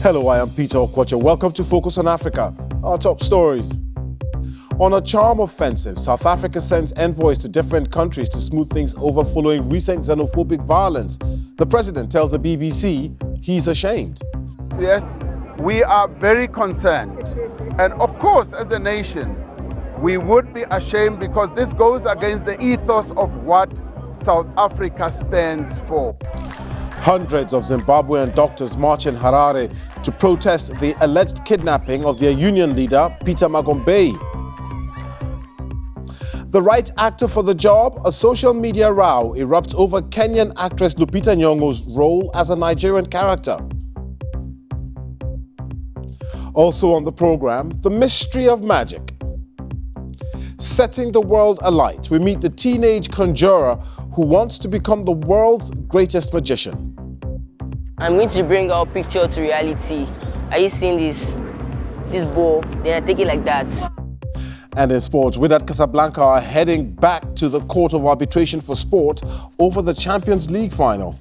Hello, I am Peter Okwacha. Welcome to Focus on Africa. Our top stories. On a charm offensive, South Africa sends envoys to different countries to smooth things over following recent xenophobic violence. The president tells the BBC he's ashamed. Yes, we are very concerned. And of course, as a nation, we would be ashamed because this goes against the ethos of what South Africa stands for. Hundreds of Zimbabwean doctors march in Harare to protest the alleged kidnapping of their union leader, Peter Magombe. The right actor for the job, a social media row erupts over Kenyan actress Lupita Nyongo's role as a Nigerian character. Also on the program, the mystery of magic. Setting the world alight, we meet the teenage conjurer who wants to become the world's greatest magician. I'm going to bring our picture to reality. Are you seeing this ball? Then I take it like that. And in sports, Wydad Casablanca are heading back to the Court of Arbitration for Sport over the Champions League final.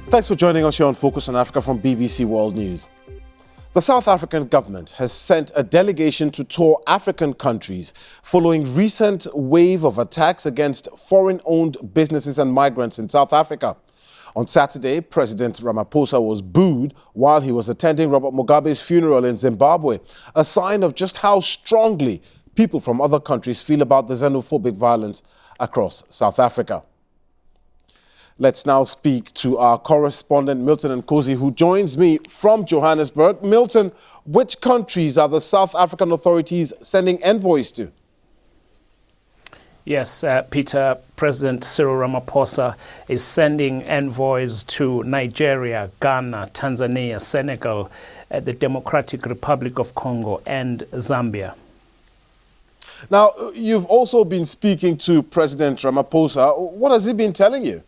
Thanks for joining us here on Focus on Africa from BBC World News. The South African government has sent a delegation to tour African countries following recent wave of attacks against foreign-owned businesses and migrants in South Africa. On Saturday, President Ramaphosa was booed while he was attending Robert Mugabe's funeral in Zimbabwe, a sign of just how strongly people from other countries feel about the xenophobic violence across South Africa. Let's now speak to our correspondent, Milton Nkosi, who joins me from Johannesburg. Milton, which countries are the South African authorities sending envoys to? Yes, Peter, President Cyril Ramaphosa is sending envoys to Nigeria, Ghana, Tanzania, Senegal, the Democratic Republic of Congo, and Zambia. Now, you've also been speaking to President Ramaphosa. What has he been telling you?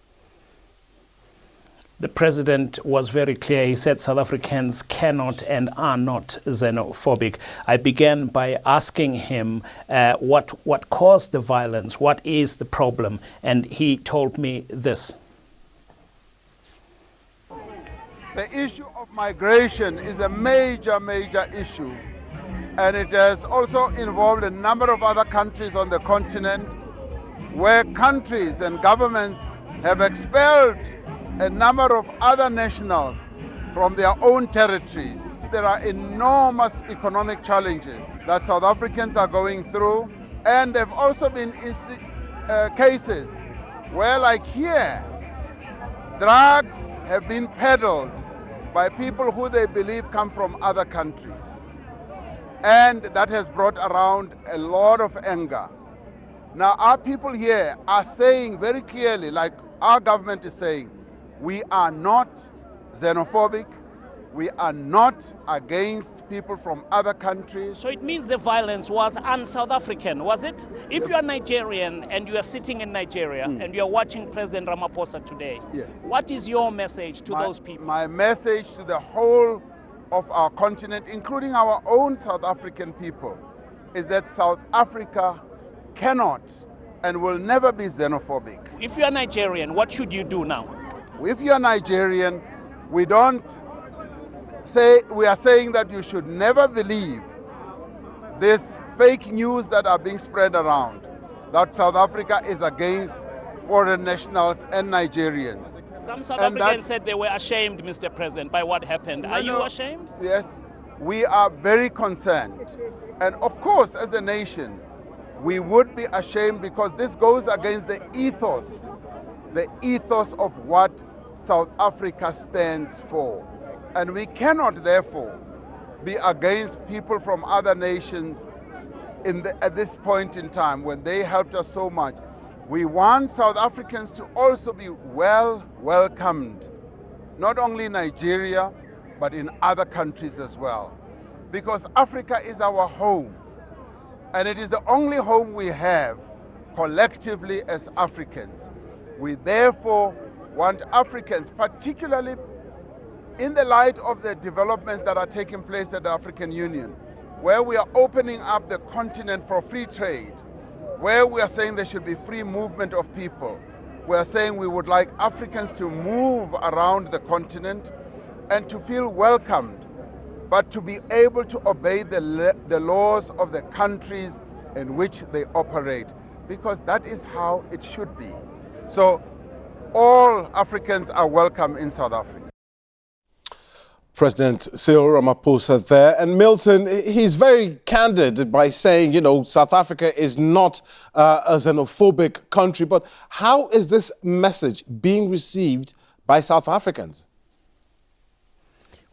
The president was very clear. He said South Africans cannot and are not xenophobic. I began by asking him what caused the violence, what is the problem, and he told me this. The issue of migration is a major issue, and it has also involved a number of other countries on the continent where countries and governments have expelled a number of other nationals from their own territories. There are enormous economic challenges that South Africans are going through, and there have also been cases where, like here, drugs have been peddled by people who they believe come from other countries. And that has brought around a lot of anger. Now, our people here are saying very clearly, like our government is saying, we are not xenophobic. We are not against people from other countries. So it means the violence was un-South African, was it? If you are Nigerian and you are sitting in Nigeria and you are watching President Ramaphosa today, yes, what is your message to those people? My message to the whole of our continent, including our own South African people, is that South Africa cannot and will never be xenophobic. If you are Nigerian, what should you do now? If you're Nigerian, we are saying that you should never believe this fake news that are being spread around, that South Africa is against foreign nationals and Nigerians. Some South Africans said they were ashamed, Mr. President, by what happened. Are you ashamed? Yes, we are very concerned. And of course, as a nation, we would be ashamed because this goes against the ethos of what South Africa stands for. And we cannot, therefore, be against people from other nations at this point in time when they helped us so much. We want South Africans to also be well welcomed, not only in Nigeria, but in other countries as well. Because Africa is our home, and it is the only home we have collectively as Africans. We therefore want Africans, particularly In the light of the developments that are taking place at the African Union, where we are opening up the continent for free trade, where we are saying there should be free movement of people, we are saying we would like Africans to move around the continent and to feel welcomed, but to be able to obey the laws of the countries in which they operate, because that is how it should be. So all Africans are welcome in South Africa. President Cyril Ramaphosa there. And Milton, he's very candid by saying, you know, South Africa is not a xenophobic country. But how is this message being received by South Africans?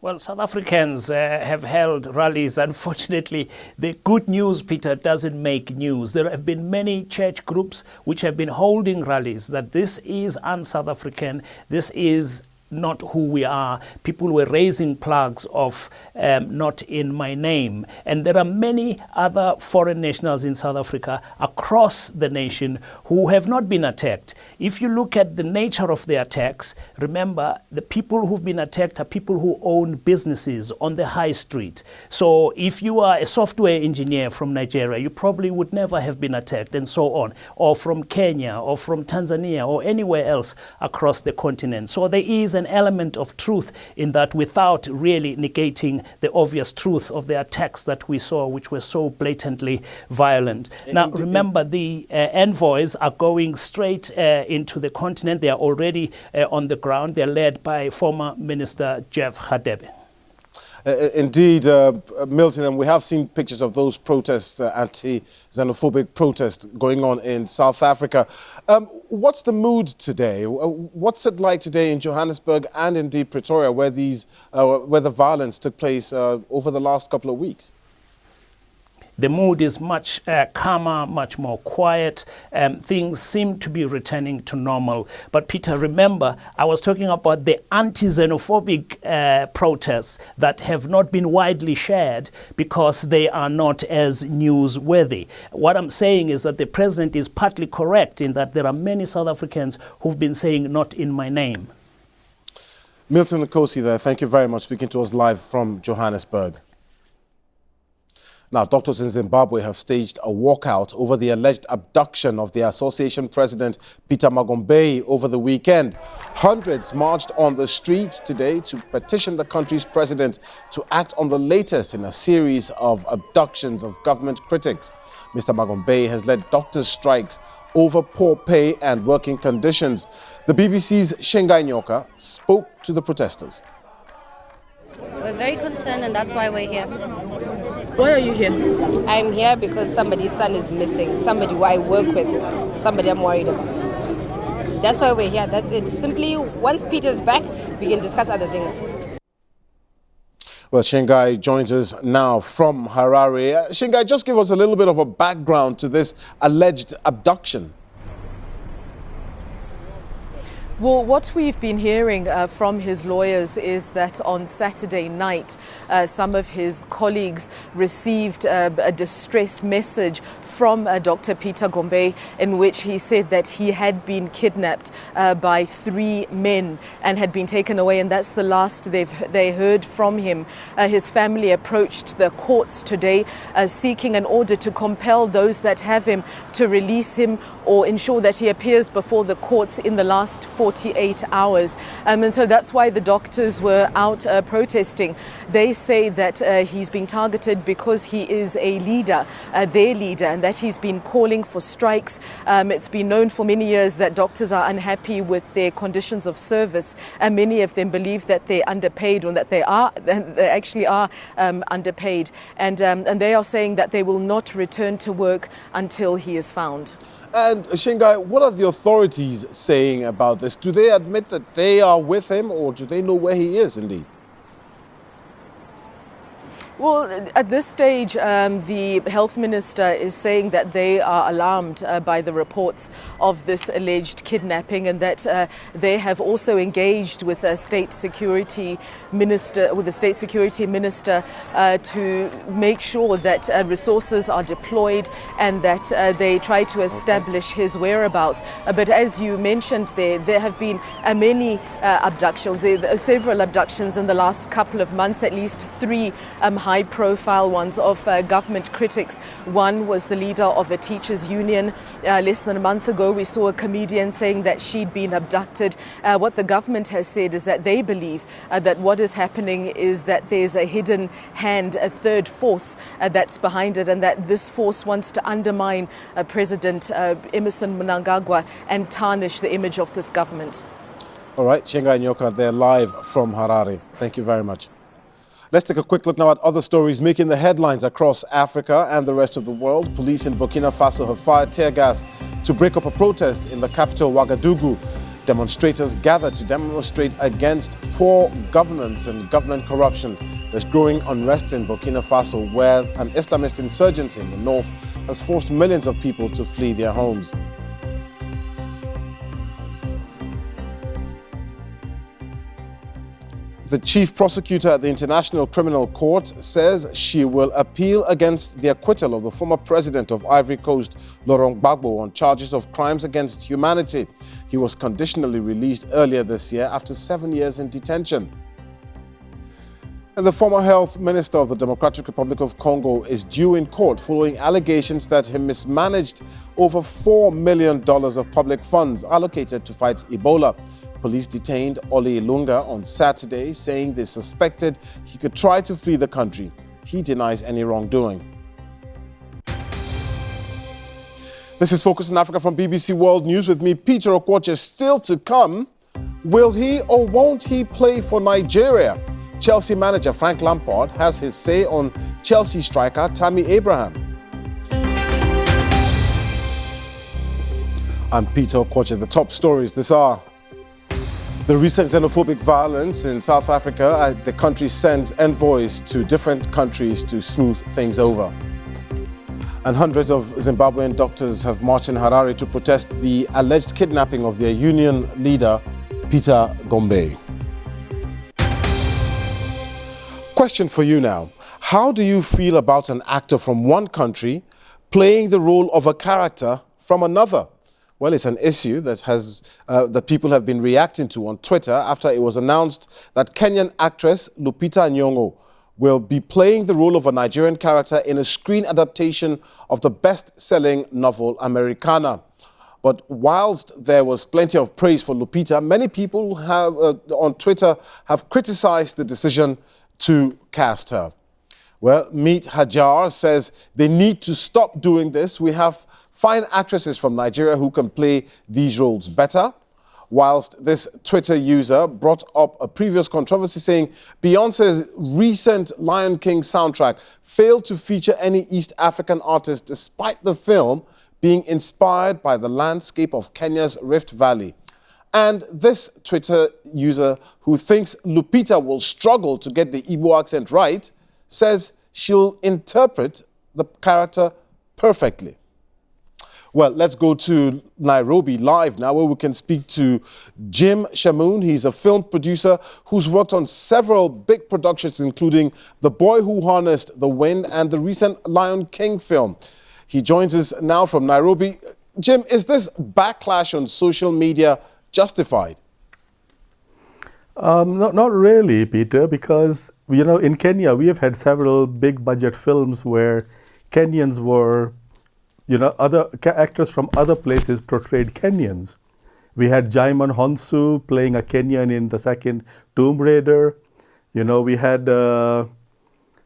Well, South Africans have held rallies. Unfortunately, the good news, Peter, doesn't make news. There have been many church groups which have been holding rallies that this is un-South African, this is not who we are. People were raising flags of not in my name. And there are many other foreign nationals in South Africa across the nation who have not been attacked. If you look at the nature of the attacks, remember the people who've been attacked are people who own businesses on the high street. So if you are a software engineer from Nigeria, you probably would never have been attacked, and so on, or from Kenya or from Tanzania or anywhere else across the continent. So there is an element of truth in that, without really negating the obvious truth of the attacks that we saw, which were so blatantly violent. Now, remember, the envoys are going straight into the continent. They are already on the ground. They're led by former Minister Jeff Radebe. Indeed, Milton, and we have seen pictures of those protests, anti-xenophobic protests going on in South Africa. What's the mood today? What's it like today in Johannesburg and indeed Pretoria, where the violence took place over the last couple of weeks? The mood is much calmer, much more quiet. Things seem to be returning to normal. But Peter, remember, I was talking about the anti-xenophobic protests that have not been widely shared because they are not as newsworthy. What I'm saying is that the president is partly correct in that there are many South Africans who've been saying not in my name. Milton Nkosi there, thank you very much, speaking to us live from Johannesburg. Now, doctors in Zimbabwe have staged a walkout over the alleged abduction of the association president, Peter Magombe, over the weekend. Hundreds marched on the streets today to petition the country's president to act on the latest in a series of abductions of government critics. Mr. Magombe has led doctors' strikes over poor pay and working conditions. The BBC's Shengai Nyoka spoke to the protesters. We're very concerned, and that's why we're here. Why are you here? I'm here because somebody's son is missing, somebody who I work with, somebody I'm worried about. That's why we're here. That's it. Simply, once Peter's back, we can discuss other things. Well, Shengai joins us now from Harare. Shengai, just give us a little bit of a background to this alleged abduction. Well, what we've been hearing from his lawyers is that on Saturday night, some of his colleagues received a distress message from Dr. Peter Gombe, in which he said that he had been kidnapped by 3 men and had been taken away, and that's the last they heard from him. His family approached the courts today seeking an order to compel those that have him to release him or ensure that he appears before the courts in the last 48 hours. And so that's why the doctors were out protesting. They say that he's been targeted because he is a leader, their leader, and that he's been calling for strikes. It's been known for many years that doctors are unhappy with their conditions of service, and many of them believe that they're underpaid, or that they actually are underpaid. And they are saying that they will not return to work until he is found. And Shengai, what are the authorities saying about this? Do they admit that they are with him, or do they know where he is indeed? Well, at this stage, the health minister is saying that they are alarmed by the reports of this alleged kidnapping, and that they have also engaged with a state security minister, to make sure that resources are deployed and that they try to establish his whereabouts. But as you mentioned, there have been many abductions, several abductions in the last couple of months, at least 3 high-profile ones of government critics. One was the leader of a teachers' union. Less than a month ago, we saw a comedian saying that she'd been abducted. What the government has said is that they believe that what is happening is that there's a hidden hand, a third force that's behind it, and that this force wants to undermine President Emmerson Mnangagwa and tarnish the image of this government. All right, Chiengai Nyoka, they're live from Harare. Thank you very much. Let's take a quick look now at other stories making the headlines across Africa and the rest of the world. Police in Burkina Faso have fired tear gas to break up a protest in the capital, Ouagadougou. Demonstrators gathered to demonstrate against poor governance and government corruption. There's growing unrest in Burkina Faso, where an Islamist insurgency in the north has forced millions of people to flee their homes. The chief prosecutor at the International Criminal Court says she will appeal against the acquittal of the former president of Ivory Coast, Laurent Gbagbo, on charges of crimes against humanity. He was conditionally released earlier this year after 7 years in detention. And the former health minister of the Democratic Republic of Congo is due in court following allegations that he mismanaged over $4 million of public funds allocated to fight Ebola. Police detained Ole Ilunga on Saturday, saying they suspected he could try to flee the country. He denies any wrongdoing. This is Focus on Africa from BBC World News with me, Peter Okwoche. Still to come, will he or won't he play for Nigeria? Chelsea manager Frank Lampard has his say on Chelsea striker Tammy Abraham. I'm Peter Okwoche. The top stories this hour. The recent xenophobic violence in South Africa, the country sends envoys to different countries to smooth things over. And hundreds of Zimbabwean doctors have marched in Harare to protest the alleged kidnapping of their union leader, Peter Gombe. Question for you now. How do you feel about an actor from one country playing the role of a character from another? Well, it's an issue that that people have been reacting to on Twitter after it was announced that Kenyan actress Lupita Nyongo will be playing the role of a Nigerian character in a screen adaptation of the best-selling novel Americana. But whilst there was plenty of praise for Lupita, many people have on Twitter have criticized the decision to cast her. Well, Meet Hajar says they need to stop doing this. We have fine actresses from Nigeria who can play these roles better. Whilst this Twitter user brought up a previous controversy saying Beyonce's recent Lion King soundtrack failed to feature any East African artist despite the film being inspired by the landscape of Kenya's Rift Valley. And this Twitter user who thinks Lupita will struggle to get the Igbo accent right says she'll interpret the character perfectly. Well, let's go to Nairobi live now, where we can speak to Jim Shamoon. He's a film producer who's worked on several big productions, including The Boy Who Harnessed the Wind and the recent Lion King film. He joins us now from Nairobi. Jim, is this backlash on social media justified? Not really, Peter, because, in Kenya, we have had several big budget films where Kenyans were, other actors from other places portrayed Kenyans. We had Jaimon Honsu playing a Kenyan in the second Tomb Raider. We had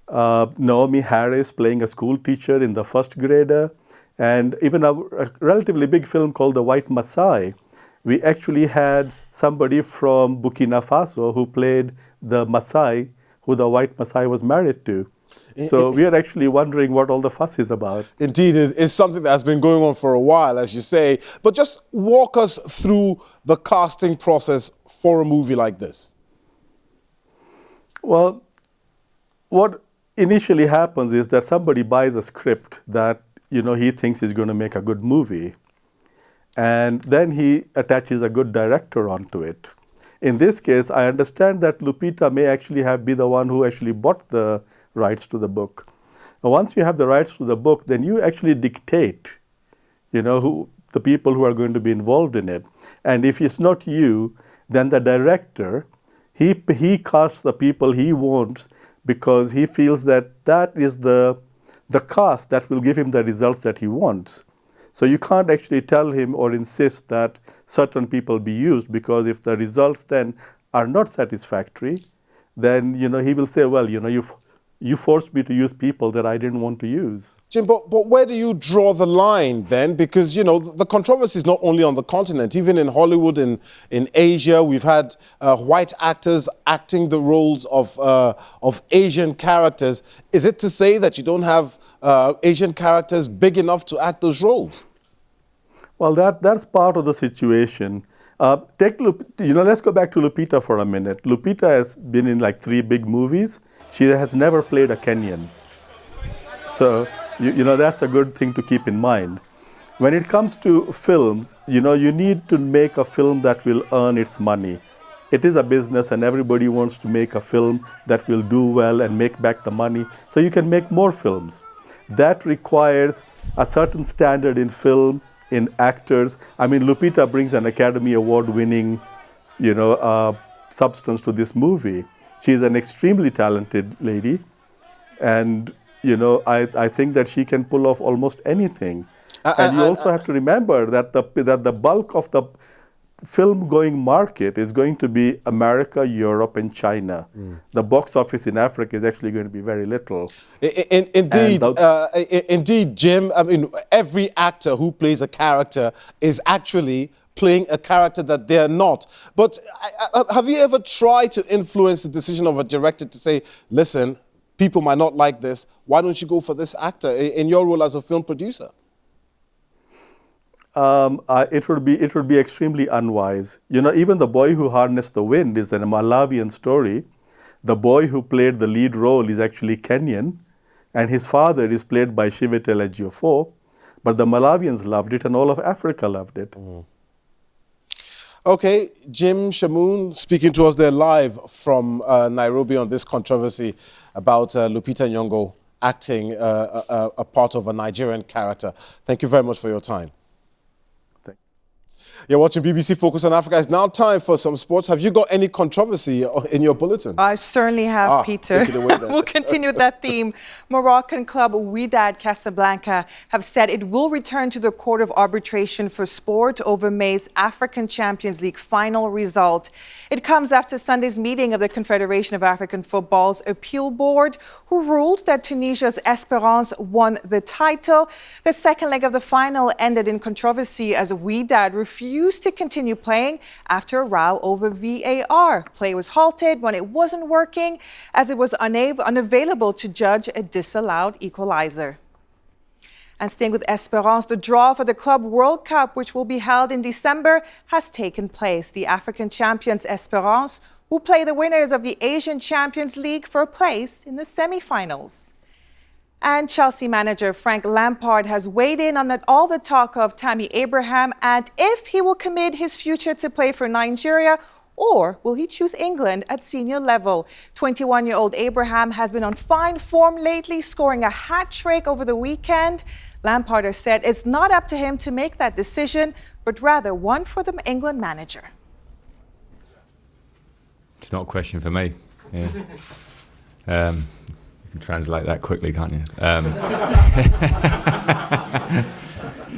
Naomi Harris playing a school teacher in the First Grader. And even a relatively big film called The White Maasai, we actually had somebody from Burkina Faso who played the Maasai, who the white Maasai was married to. So we are actually wondering what all the fuss is about. Indeed, it's something that has been going on for a while, as you say. But just walk us through the casting process for a movie like this. Well, what initially happens is that somebody buys a script that he thinks is going to make a good movie, and then he attaches a good director onto it. In this case, I understand that Lupita may actually be the one who actually bought the rights to the book. Now, once you have the rights to the book, then you actually dictate, who the people who are going to be involved in it. And if it's not you, then the director, he casts the people he wants because he feels that that is the cast that will give him the results that he wants. So you can't actually tell him or insist that certain people be used, because if the results then are not satisfactory, then he will say, well, you forced me to use people that I didn't want to use. Jim, but where do you draw the line then? Because, the controversy is not only on the continent. Even in Hollywood, in Asia, we've had white actors acting the roles of Asian characters. Is it to say that you don't have Asian characters big enough to act those roles? Well, that's part of the situation. Let's go back to Lupita for a minute. Lupita has been in like 3 big movies. She has never played a Kenyan. So, that's a good thing to keep in mind. When it comes to films, you need to make a film that will earn its money. It is a business and everybody wants to make a film that will do well and make back the money so you can make more films. That requires a certain standard in film, in actors. I mean, Lupita brings an Academy Award-winning, substance to this movie. She's an extremely talented lady, and I think that she can pull off almost anything. And you also have to remember that the bulk of the film-going market is going to be America, Europe, and China. The box office in Africa is actually going to be very little. Indeed, Jim. I mean, every actor who plays a character is actually playing a character that they're not. But have you ever tried to influence the decision of a director to say, listen, people might not like this, why don't you go for this actor in your role as a film producer? It would be extremely unwise. Even The Boy Who Harnessed the Wind is a Malawian story. The boy who played the lead role is actually Kenyan, and his father is played by Chiwetel Ejiofor. But the Malawians loved it, and all of Africa loved it. Okay, Jim Shamoon speaking to us there live from Nairobi on this controversy about Lupita Nyongo acting a part of a Nigerian character. Thank you very much for your time. You're watching BBC Focus on Africa. It's now time for some sports. Have you got any controversy in your bulletin? I certainly have, Peter. Take it away then. We'll continue with that theme. Moroccan club Wydad Casablanca have said it will return to the Court of Arbitration for Sport over May's African Champions League final result. It comes after Sunday's meeting of the Confederation of African Football's appeal board, who ruled that Tunisia's Esperance won the title. The second leg of the final ended in controversy as Wydad refused to continue playing after a row over VAR. Play was halted when it wasn't working, as it was unavailable to judge a disallowed equalizer. And staying with Esperance, the draw for the Club World Cup, which will be held in December, has taken place. The African champions Esperance will play the winners of the Asian Champions League for a place in the semi-finals. And Chelsea manager Frank Lampard has weighed in on all the talk of Tammy Abraham and if he will commit his future to play for Nigeria, or will he choose England at senior level. 21-year-old Abraham has been on fine form lately, scoring a hat-trick over the weekend. Lampard has said it's not up to him to make that decision, but rather one for the England manager. It's not a question for me. Yeah. You can translate that quickly, can't you?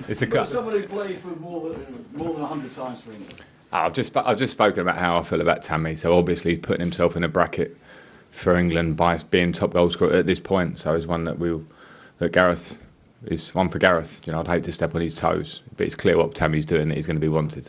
It's someone who played for more than 100 times for England. I've just spoken about how I feel about Tammy. So obviously he's putting himself in a bracket for England by being top goal scorer at this point. So it's one that Gareth is one for Gareth. I'd hate to step on his toes, but it's clear what Tammy's doing that he's going to be wanted.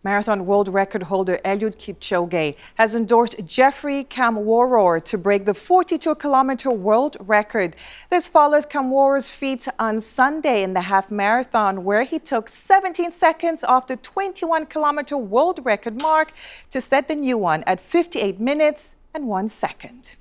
Marathon world record holder Eliud Kipchoge has endorsed Jeffrey Kamworor to break the 42-kilometer world record. This follows Kamworor's feat on Sunday in the half marathon, where he took 17 seconds off the 21-kilometer world record mark to set the new one at 58 minutes and 1 second.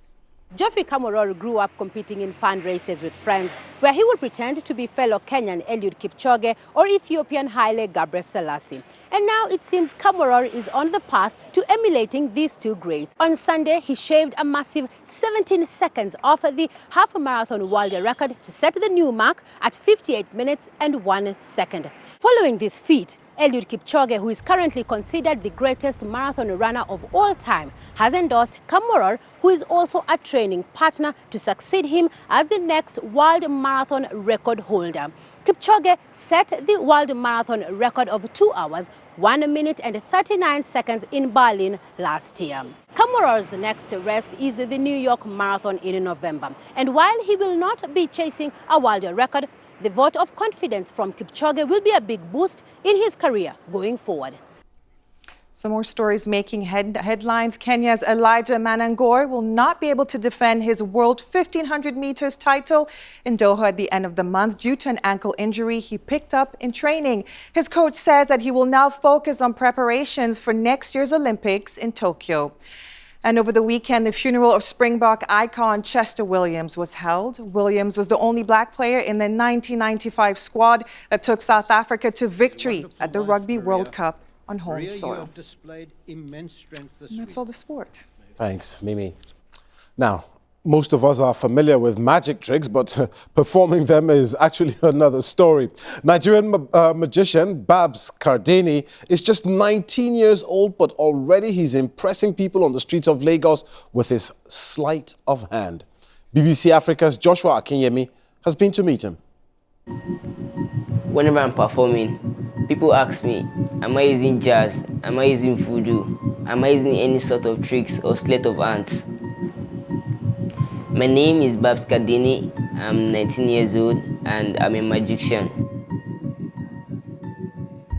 Geoffrey Kamworor grew up competing in fun races with friends, where he would pretend to be fellow Kenyan Eliud Kipchoge or Ethiopian Haile Gebrselassie. And now it seems Kamworor is on the path to emulating these two greats. On Sunday, he shaved a massive 17 seconds off the half-marathon world record to set the new mark at 58 minutes and 1 second. Following this feat, Eliud Kipchoge, who is currently considered the greatest marathon runner of all time, has endorsed Kamworor, who is also a training partner, to succeed him as the next world marathon record holder. Kipchoge set the world marathon record of 2 hours, 1 minute and 39 seconds in Berlin last year. Kamworor's next race is the New York Marathon in November. And while he will not be chasing a world record, the vote of confidence from Kipchoge will be a big boost in his career going forward. Some more stories making headlines. Kenya's Elijah Manangor will not be able to defend his world 1500 meters title in Doha at the end of the month due to an ankle injury he picked up in training. His coach says that he will now focus on preparations for next year's Olympics in Tokyo. And over the weekend, the funeral of Springbok icon Chester Williams was held. Williams was the only black player in the 1995 squad that took South Africa to victory at the Rugby World Cup on home soil. And that's all the sport. Thanks, Mimi. Now, most of us are familiar with magic tricks, but performing them is actually another story. Nigerian magician Babs Kardeni is just 19 years old, but already he's impressing people on the streets of Lagos with his sleight of hand. BBC Africa's Joshua Akinyemi has been to meet him. Whenever I'm performing, people ask me, am I using jazz? Am I using voodoo? Am I using any sort of tricks or sleight of hands? My name is Babs Kardeni. I'm 19 years old and I'm a magician.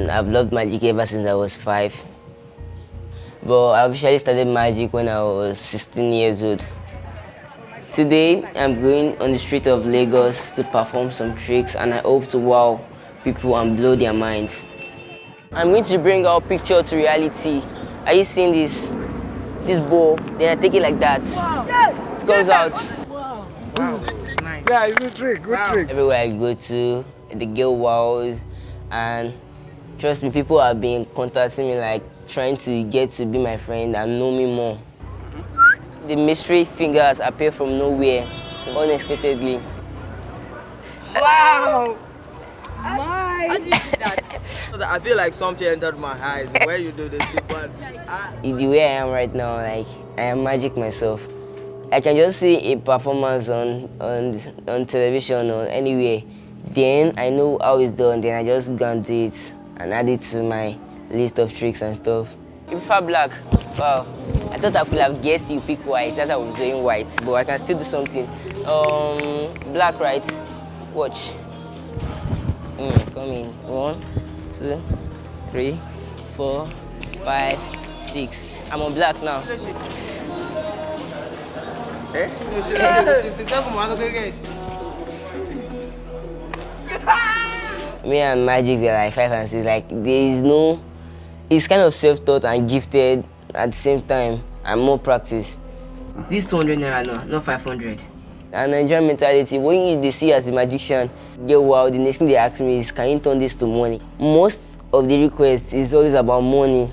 I've loved magic ever since I was 5. But I officially started magic when I was 16 years old. Today, I'm going on the street of Lagos to perform some tricks and I hope to wow people and blow their minds. I'm going to bring our picture to reality. Are you seeing this ball? Then I take it like that. Wow. It comes out. Wow. Wow. Nice. Yeah, it's a trick. Good trick. Everywhere I go to, the girl wows, and trust me, people have been contacting me, like trying to get to be my friend and know me more. The mystery fingers appear from nowhere, unexpectedly. Wow! How did you do that? I feel like something entered my eyes when you do this. The way I am right now, like I am magic myself. I can just see a performance on television or anywhere. Then I know how it's done. Then I just go and do it and add it to my list of tricks and stuff. You prefer black? Wow. I thought I could have guessed you pick white. That's why I was doing white. But I can still do something. Black, right? Watch. Come in. 1, 2, 3, 4, 5, 6. I'm on black now. Me and magic were like 5 and 6. Like there is no. It's kind of self-taught and gifted at the same time, and more practice. This 200 naira now, not 500. And Nigerian mentality, when they see as a magician, get wow, the next thing they ask me is, can you turn this to money? Most of the requests is always about money.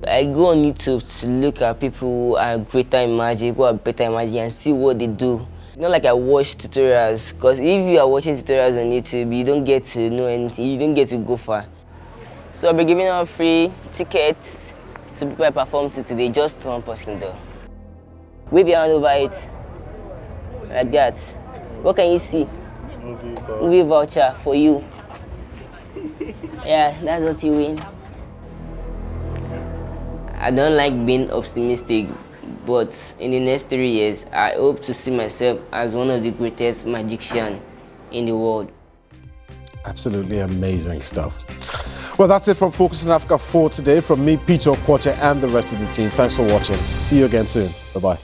I go on YouTube to look at people who are greater in magic, who are better in magic, and see what they do. Not like I watch tutorials, because if you are watching tutorials on YouTube, you don't get to know anything, you don't get to go far. So I'll be giving out free tickets to people I perform to today, just one person though. Wave your hand over it, like that. What can you see? Movie voucher for you. Yeah, that's what you win. I don't like being optimistic, but in the next 3 years, I hope to see myself as one of the greatest magicians in the world. Absolutely amazing stuff. Well, that's it from Focus on Africa for today. From me, Peter Okwoche, and the rest of the team. Thanks for watching. See you again soon. Bye-bye.